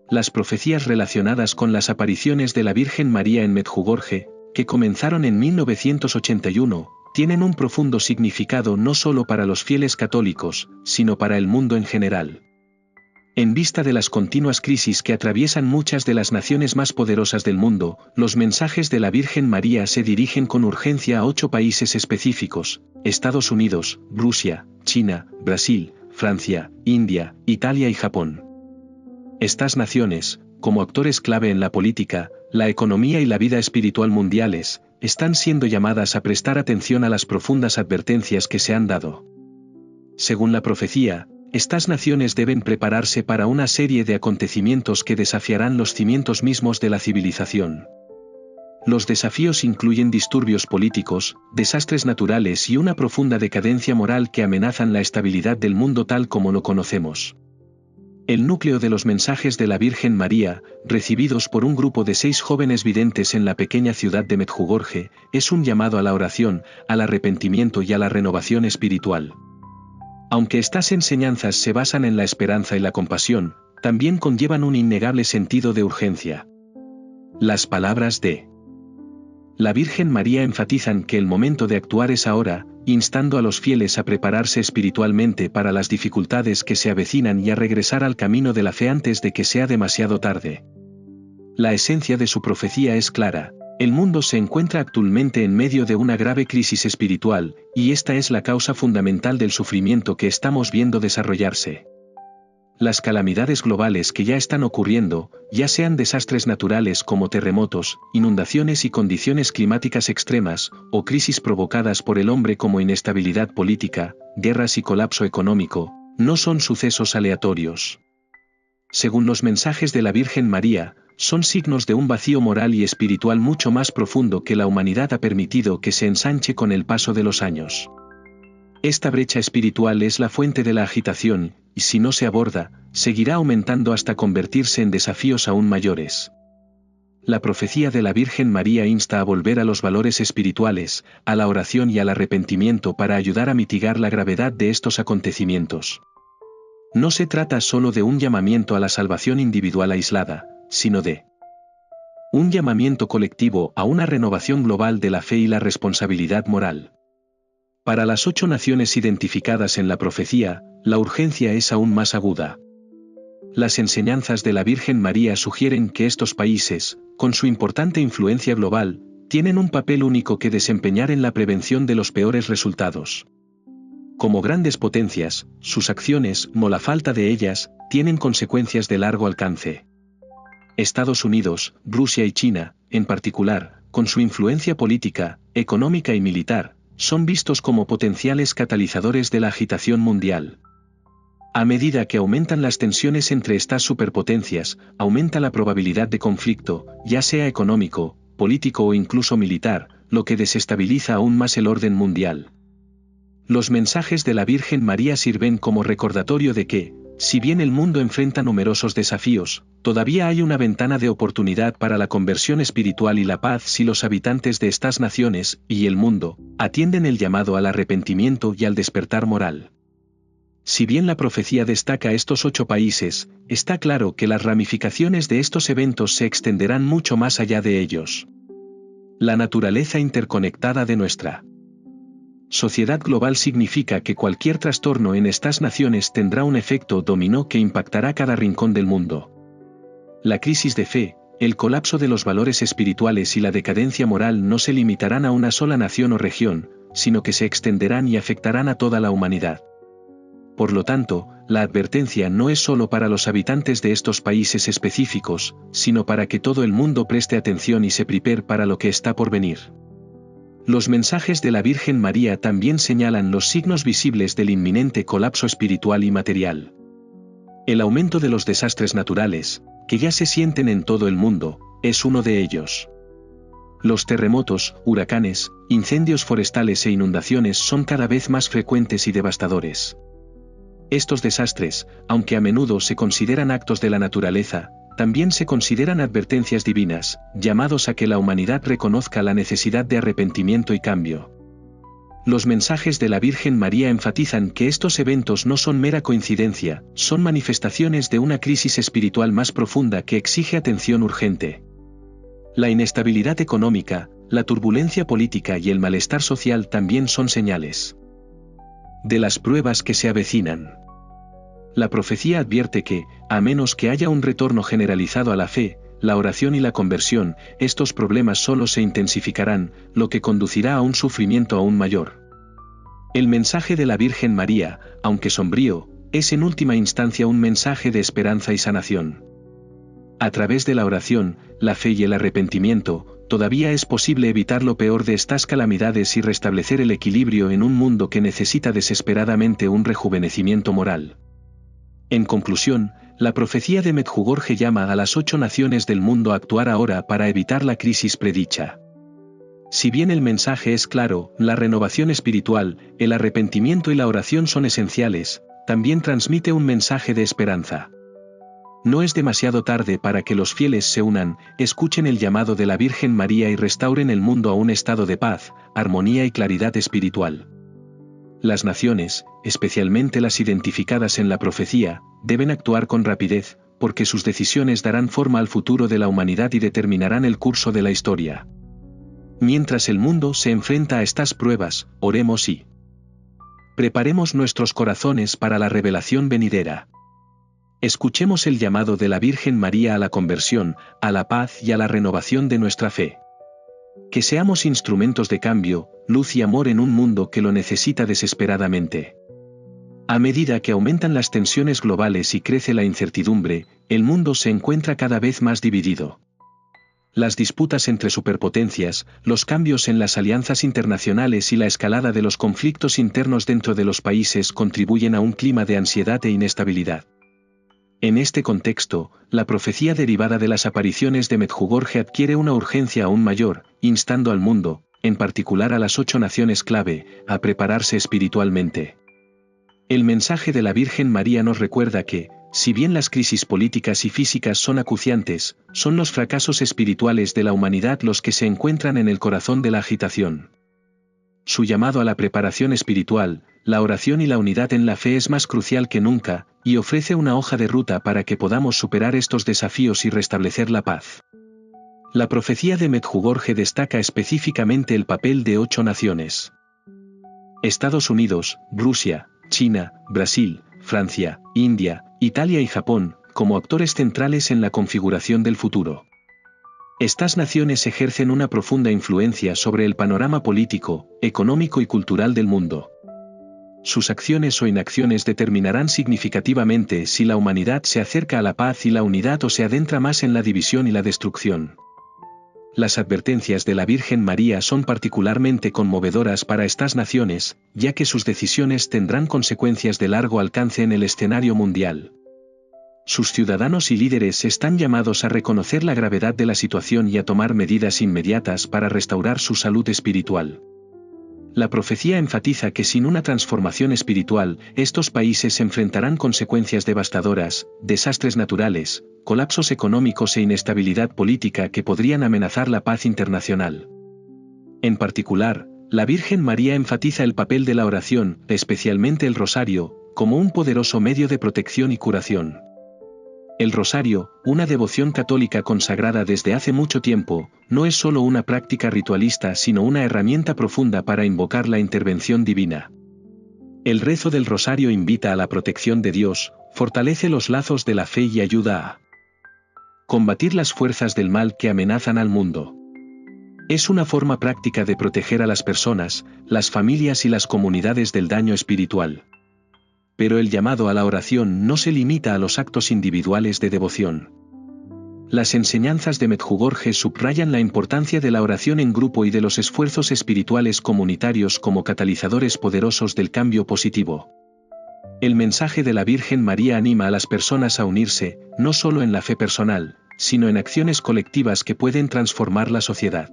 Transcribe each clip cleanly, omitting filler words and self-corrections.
Las profecías relacionadas con las apariciones de la Virgen María en Medjugorje, que comenzaron en 1981, tienen un profundo significado no solo para los fieles católicos, sino para el mundo en general. En vista de las continuas crisis que atraviesan muchas de las naciones más poderosas del mundo, los mensajes de la Virgen María se dirigen con urgencia a 8 países específicos: Estados Unidos, Rusia, China, Brasil, Francia, India, Italia y Japón. Estas naciones, como actores clave en la política, la economía y la vida espiritual mundiales, están siendo llamadas a prestar atención a las profundas advertencias que se han dado. Según la profecía, estas naciones deben prepararse para una serie de acontecimientos que desafiarán los cimientos mismos de la civilización. Los desafíos incluyen disturbios políticos, desastres naturales y una profunda decadencia moral que amenazan la estabilidad del mundo tal como lo conocemos. El núcleo de los mensajes de la Virgen María, recibidos por un grupo de 6 jóvenes videntes en la pequeña ciudad de Medjugorje, es un llamado a la oración, al arrepentimiento y a la renovación espiritual. Aunque estas enseñanzas se basan en la esperanza y la compasión, también conllevan un innegable sentido de urgencia. Las palabras de la Virgen María enfatizan que el momento de actuar es ahora, instando a los fieles a prepararse espiritualmente para las dificultades que se avecinan y a regresar al camino de la fe antes de que sea demasiado tarde. La esencia de su profecía es clara: el mundo se encuentra actualmente en medio de una grave crisis espiritual, y esta es la causa fundamental del sufrimiento que estamos viendo desarrollarse. Las calamidades globales que ya están ocurriendo, ya sean desastres naturales como terremotos, inundaciones y condiciones climáticas extremas, o crisis provocadas por el hombre como inestabilidad política, guerras y colapso económico, no son sucesos aleatorios. Según los mensajes de la Virgen María, son signos de un vacío moral y espiritual mucho más profundo que la humanidad ha permitido que se ensanche con el paso de los años. Esta brecha espiritual es la fuente de la agitación, y si no se aborda, seguirá aumentando hasta convertirse en desafíos aún mayores. La profecía de la Virgen María insta a volver a los valores espirituales, a la oración y al arrepentimiento para ayudar a mitigar la gravedad de estos acontecimientos. No se trata solo de un llamamiento a la salvación individual aislada, sino de un llamamiento colectivo a una renovación global de la fe y la responsabilidad moral. Para las 8 naciones identificadas en la profecía, la urgencia es aún más aguda. Las enseñanzas de la Virgen María sugieren que estos países, con su importante influencia global, tienen un papel único que desempeñar en la prevención de los peores resultados. Como grandes potencias, sus acciones, o la falta de ellas, tienen consecuencias de largo alcance. Estados Unidos, Rusia y China, en particular, con su influencia política, económica y militar, son vistos como potenciales catalizadores de la agitación mundial. A medida que aumentan las tensiones entre estas superpotencias, aumenta la probabilidad de conflicto, ya sea económico, político o incluso militar, lo que desestabiliza aún más el orden mundial. Los mensajes de la Virgen María sirven como recordatorio de que, si bien el mundo enfrenta numerosos desafíos, todavía hay una ventana de oportunidad para la conversión espiritual y la paz si los habitantes de estas naciones, y el mundo, atienden el llamado al arrepentimiento y al despertar moral. Si bien la profecía destaca estos 8 países, está claro que las ramificaciones de estos eventos se extenderán mucho más allá de ellos. La naturaleza interconectada de nuestra sociedad global significa que cualquier trastorno en estas naciones tendrá un efecto dominó que impactará cada rincón del mundo. La crisis de fe, el colapso de los valores espirituales y la decadencia moral no se limitarán a una sola nación o región, sino que se extenderán y afectarán a toda la humanidad. Por lo tanto, la advertencia no es solo para los habitantes de estos países específicos, sino para que todo el mundo preste atención y se prepare para lo que está por venir. Los mensajes de la Virgen María también señalan los signos visibles del inminente colapso espiritual y material. El aumento de los desastres naturales, que ya se sienten en todo el mundo, es uno de ellos. Los terremotos, huracanes, incendios forestales e inundaciones son cada vez más frecuentes y devastadores. Estos desastres, aunque a menudo se consideran actos de la naturaleza, también se consideran advertencias divinas, llamados a que la humanidad reconozca la necesidad de arrepentimiento y cambio. Los mensajes de la Virgen María enfatizan que estos eventos no son mera coincidencia, son manifestaciones de una crisis espiritual más profunda que exige atención urgente. La inestabilidad económica, la turbulencia política y el malestar social también son señales de las pruebas que se avecinan. La profecía advierte que, a menos que haya un retorno generalizado a la fe, la oración y la conversión, estos problemas solo se intensificarán, lo que conducirá a un sufrimiento aún mayor. El mensaje de la Virgen María, aunque sombrío, es en última instancia un mensaje de esperanza y sanación. A través de la oración, la fe y el arrepentimiento, todavía es posible evitar lo peor de estas calamidades y restablecer el equilibrio en un mundo que necesita desesperadamente un rejuvenecimiento moral. En conclusión, la profecía de Medjugorje llama a las 8 naciones del mundo a actuar ahora para evitar la crisis predicha. Si bien el mensaje es claro, la renovación espiritual, el arrepentimiento y la oración son esenciales, también transmite un mensaje de esperanza. No es demasiado tarde para que los fieles se unan, escuchen el llamado de la Virgen María y restauren el mundo a un estado de paz, armonía y claridad espiritual. Las naciones, especialmente las identificadas en la profecía, deben actuar con rapidez, porque sus decisiones darán forma al futuro de la humanidad y determinarán el curso de la historia. Mientras el mundo se enfrenta a estas pruebas, oremos y preparemos nuestros corazones para la revelación venidera. Escuchemos el llamado de la Virgen María a la conversión, a la paz y a la renovación de nuestra fe. Que seamos instrumentos de cambio, luz y amor en un mundo que lo necesita desesperadamente. A medida que aumentan las tensiones globales y crece la incertidumbre, el mundo se encuentra cada vez más dividido. Las disputas entre superpotencias, los cambios en las alianzas internacionales y la escalada de los conflictos internos dentro de los países contribuyen a un clima de ansiedad e inestabilidad. En este contexto, la profecía derivada de las apariciones de Medjugorje adquiere una urgencia aún mayor, instando al mundo, en particular a las 8 naciones clave, a prepararse espiritualmente. El mensaje de la Virgen María nos recuerda que, si bien las crisis políticas y físicas son acuciantes, son los fracasos espirituales de la humanidad los que se encuentran en el corazón de la agitación. Su llamado a la preparación espiritual, la oración y la unidad en la fe es más crucial que nunca, y ofrece una hoja de ruta para que podamos superar estos desafíos y restablecer la paz. La profecía de Medjugorje destaca específicamente el papel de 8 naciones. Estados Unidos, Rusia, China, Brasil, Francia, India, Italia y Japón, como actores centrales en la configuración del futuro. Estas naciones ejercen una profunda influencia sobre el panorama político, económico y cultural del mundo. Sus acciones o inacciones determinarán significativamente si la humanidad se acerca a la paz y la unidad o se adentra más en la división y la destrucción. Las advertencias de la Virgen María son particularmente conmovedoras para estas naciones, ya que sus decisiones tendrán consecuencias de largo alcance en el escenario mundial. Sus ciudadanos y líderes están llamados a reconocer la gravedad de la situación y a tomar medidas inmediatas para restaurar su salud espiritual. La profecía enfatiza que sin una transformación espiritual, estos países enfrentarán consecuencias devastadoras, desastres naturales, colapsos económicos e inestabilidad política que podrían amenazar la paz internacional. En particular, la Virgen María enfatiza el papel de la oración, especialmente el rosario, como un poderoso medio de protección y curación. El rosario, una devoción católica consagrada desde hace mucho tiempo, no es solo una práctica ritualista sino una herramienta profunda para invocar la intervención divina. El rezo del rosario invita a la protección de Dios, fortalece los lazos de la fe y ayuda a combatir las fuerzas del mal que amenazan al mundo. Es una forma práctica de proteger a las personas, las familias y las comunidades del daño espiritual. Pero el llamado a la oración no se limita a los actos individuales de devoción. Las enseñanzas de Medjugorje subrayan la importancia de la oración en grupo y de los esfuerzos espirituales comunitarios como catalizadores poderosos del cambio positivo. El mensaje de la Virgen María anima a las personas a unirse, no solo en la fe personal, sino en acciones colectivas que pueden transformar la sociedad.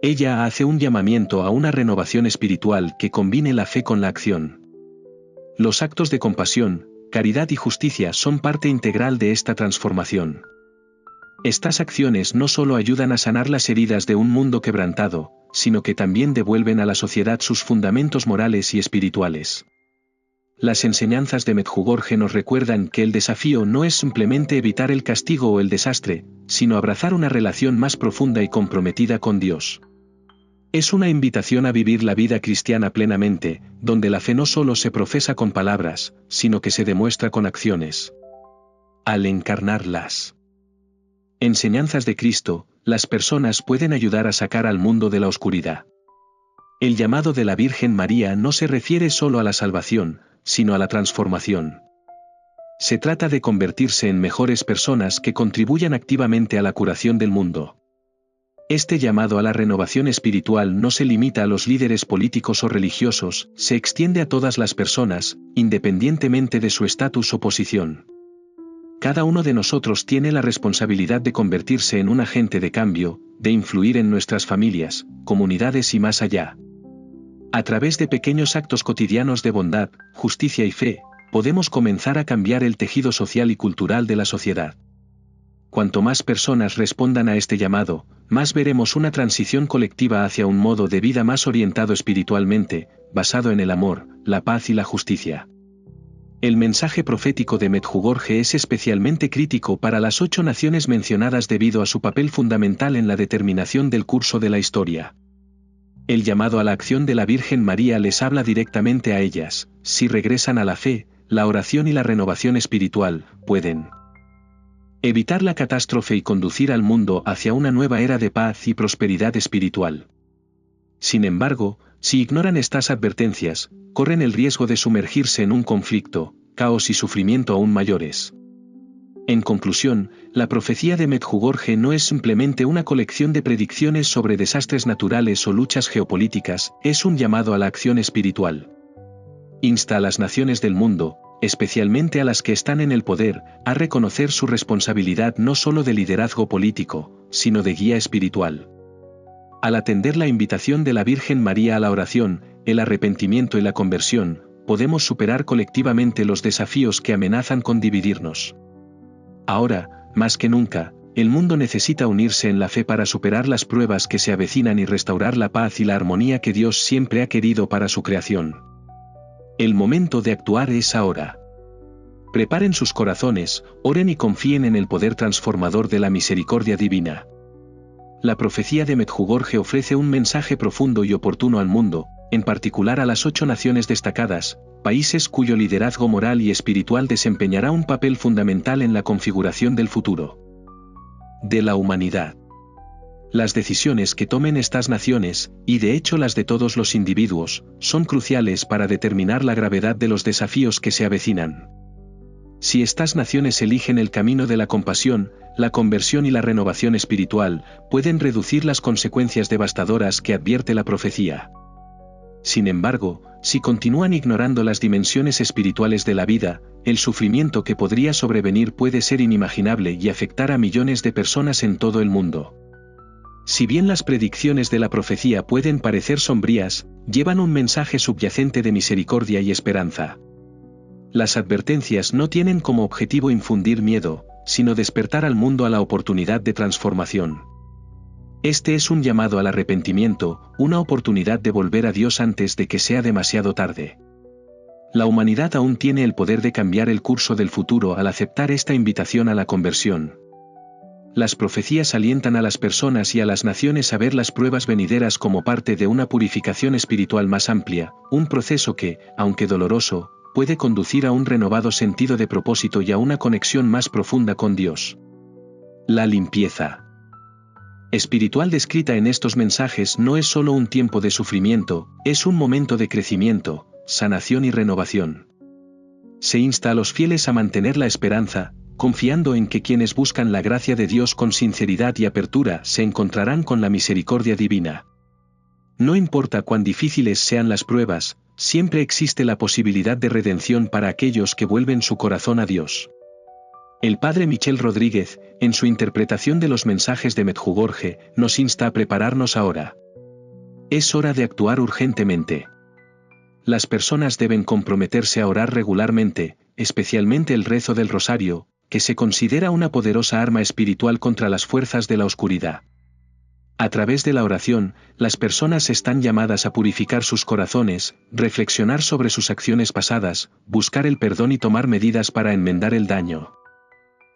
Ella hace un llamamiento a una renovación espiritual que combine la fe con la acción. Los actos de compasión, caridad y justicia son parte integral de esta transformación. Estas acciones no solo ayudan a sanar las heridas de un mundo quebrantado, sino que también devuelven a la sociedad sus fundamentos morales y espirituales. Las enseñanzas de Medjugorje nos recuerdan que el desafío no es simplemente evitar el castigo o el desastre, sino abrazar una relación más profunda y comprometida con Dios. Es una invitación a vivir la vida cristiana plenamente, donde la fe no solo se profesa con palabras, sino que se demuestra con acciones. Al encarnar las enseñanzas de Cristo, las personas pueden ayudar a sacar al mundo de la oscuridad. El llamado de la Virgen María no se refiere solo a la salvación, sino a la transformación. Se trata de convertirse en mejores personas que contribuyan activamente a la curación del mundo. Este llamado a la renovación espiritual no se limita a los líderes políticos o religiosos, se extiende a todas las personas, independientemente de su estatus o posición. Cada uno de nosotros tiene la responsabilidad de convertirse en un agente de cambio, de influir en nuestras familias, comunidades y más allá. A través de pequeños actos cotidianos de bondad, justicia y fe, podemos comenzar a cambiar el tejido social y cultural de la sociedad. Cuanto más personas respondan a este llamado, más veremos una transición colectiva hacia un modo de vida más orientado espiritualmente, basado en el amor, la paz y la justicia. El mensaje profético de Medjugorje es especialmente crítico para las 8 naciones mencionadas debido a su papel fundamental en la determinación del curso de la historia. El llamado a la acción de la Virgen María les habla directamente a ellas: si regresan a la fe, la oración y la renovación espiritual, pueden evitar la catástrofe y conducir al mundo hacia una nueva era de paz y prosperidad espiritual. Sin embargo, si ignoran estas advertencias, corren el riesgo de sumergirse en un conflicto, caos y sufrimiento aún mayores. En conclusión, la profecía de Medjugorje no es simplemente una colección de predicciones sobre desastres naturales o luchas geopolíticas, es un llamado a la acción espiritual. Insta a las naciones del mundo, especialmente a las que están en el poder, a reconocer su responsabilidad no solo de liderazgo político, sino de guía espiritual. Al atender la invitación de la Virgen María a la oración, el arrepentimiento y la conversión, podemos superar colectivamente los desafíos que amenazan con dividirnos. Ahora, más que nunca, el mundo necesita unirse en la fe para superar las pruebas que se avecinan y restaurar la paz y la armonía que Dios siempre ha querido para su creación. El momento de actuar es ahora. Preparen sus corazones, oren y confíen en el poder transformador de la misericordia divina. La profecía de Medjugorje ofrece un mensaje profundo y oportuno al mundo, en particular a las 8 naciones destacadas, países cuyo liderazgo moral y espiritual desempeñará un papel fundamental en la configuración del futuro de la humanidad. Las decisiones que tomen estas naciones, y de hecho las de todos los individuos, son cruciales para determinar la gravedad de los desafíos que se avecinan. Si estas naciones eligen el camino de la compasión, la conversión y la renovación espiritual, pueden reducir las consecuencias devastadoras que advierte la profecía. Sin embargo, si continúan ignorando las dimensiones espirituales de la vida, el sufrimiento que podría sobrevenir puede ser inimaginable y afectar a millones de personas en todo el mundo. Si bien las predicciones de la profecía pueden parecer sombrías, llevan un mensaje subyacente de misericordia y esperanza. Las advertencias no tienen como objetivo infundir miedo, sino despertar al mundo a la oportunidad de transformación. Este es un llamado al arrepentimiento, una oportunidad de volver a Dios antes de que sea demasiado tarde. La humanidad aún tiene el poder de cambiar el curso del futuro al aceptar esta invitación a la conversión. Las profecías alientan a las personas y a las naciones a ver las pruebas venideras como parte de una purificación espiritual más amplia, un proceso que, aunque doloroso, puede conducir a un renovado sentido de propósito y a una conexión más profunda con Dios. La limpieza espiritual descrita en estos mensajes no es solo un tiempo de sufrimiento, es un momento de crecimiento, sanación y renovación. Se insta a los fieles a mantener la esperanza, confiando en que quienes buscan la gracia de Dios con sinceridad y apertura se encontrarán con la misericordia divina. No importa cuán difíciles sean las pruebas, siempre existe la posibilidad de redención para aquellos que vuelven su corazón a Dios. El padre Michel Rodríguez, en su interpretación de los mensajes de Medjugorje, nos insta a prepararnos ahora. Es hora de actuar urgentemente. Las personas deben comprometerse a orar regularmente, especialmente el rezo del rosario, que se considera una poderosa arma espiritual contra las fuerzas de la oscuridad. A través de la oración, las personas están llamadas a purificar sus corazones, reflexionar sobre sus acciones pasadas, buscar el perdón y tomar medidas para enmendar el daño.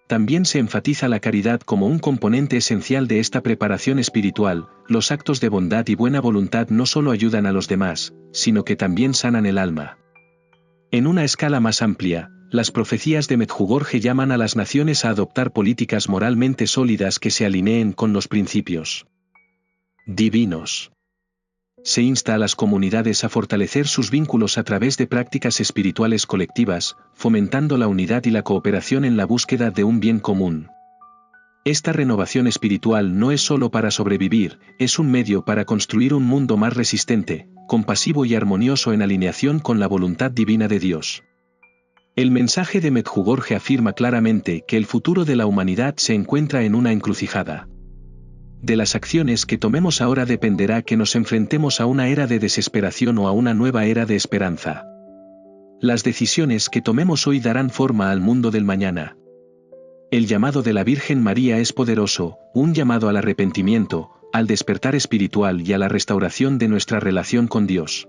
También se enfatiza la caridad como un componente esencial de esta preparación espiritual. Los actos de bondad y buena voluntad no solo ayudan a los demás, sino que también sanan el alma. En una escala más amplia, las profecías de Medjugorje llaman a las naciones a adoptar políticas moralmente sólidas que se alineen con los principios divinos. Se insta a las comunidades a fortalecer sus vínculos a través de prácticas espirituales colectivas, fomentando la unidad y la cooperación en la búsqueda de un bien común. Esta renovación espiritual no es solo para sobrevivir, es un medio para construir un mundo más resistente, compasivo y armonioso en alineación con la voluntad divina de Dios. El mensaje de Medjugorje afirma claramente que el futuro de la humanidad se encuentra en una encrucijada. De las acciones que tomemos ahora dependerá que nos enfrentemos a una era de desesperación o a una nueva era de esperanza. Las decisiones que tomemos hoy darán forma al mundo del mañana. El llamado de la Virgen María es poderoso, un llamado al arrepentimiento, al despertar espiritual y a la restauración de nuestra relación con Dios.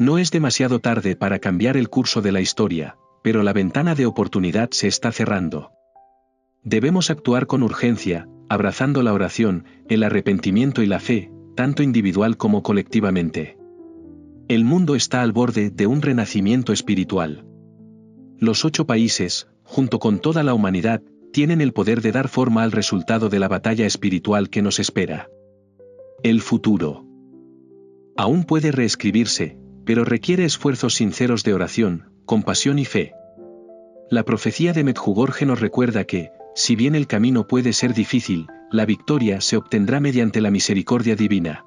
No es demasiado tarde para cambiar el curso de la historia, pero la ventana de oportunidad se está cerrando. Debemos actuar con urgencia, abrazando la oración, el arrepentimiento y la fe, tanto individual como colectivamente. El mundo está al borde de un renacimiento espiritual. Los 8 países, junto con toda la humanidad, tienen el poder de dar forma al resultado de la batalla espiritual que nos espera. El futuro aún puede reescribirse, pero requiere esfuerzos sinceros de oración, compasión y fe. La profecía de Medjugorje nos recuerda que, si bien el camino puede ser difícil, la victoria se obtendrá mediante la misericordia divina.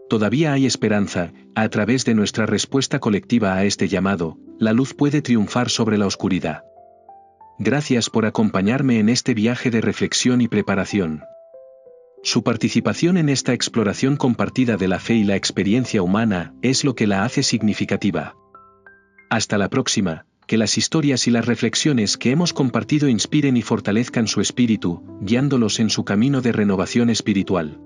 Todavía hay esperanza. A través de nuestra respuesta colectiva a este llamado, la luz puede triunfar sobre la oscuridad. Gracias por acompañarme en este viaje de reflexión y preparación. Su participación en esta exploración compartida de la fe y la experiencia humana es lo que la hace significativa. Hasta la próxima. Que las historias y las reflexiones que hemos compartido inspiren y fortalezcan su espíritu, guiándolos en su camino de renovación espiritual.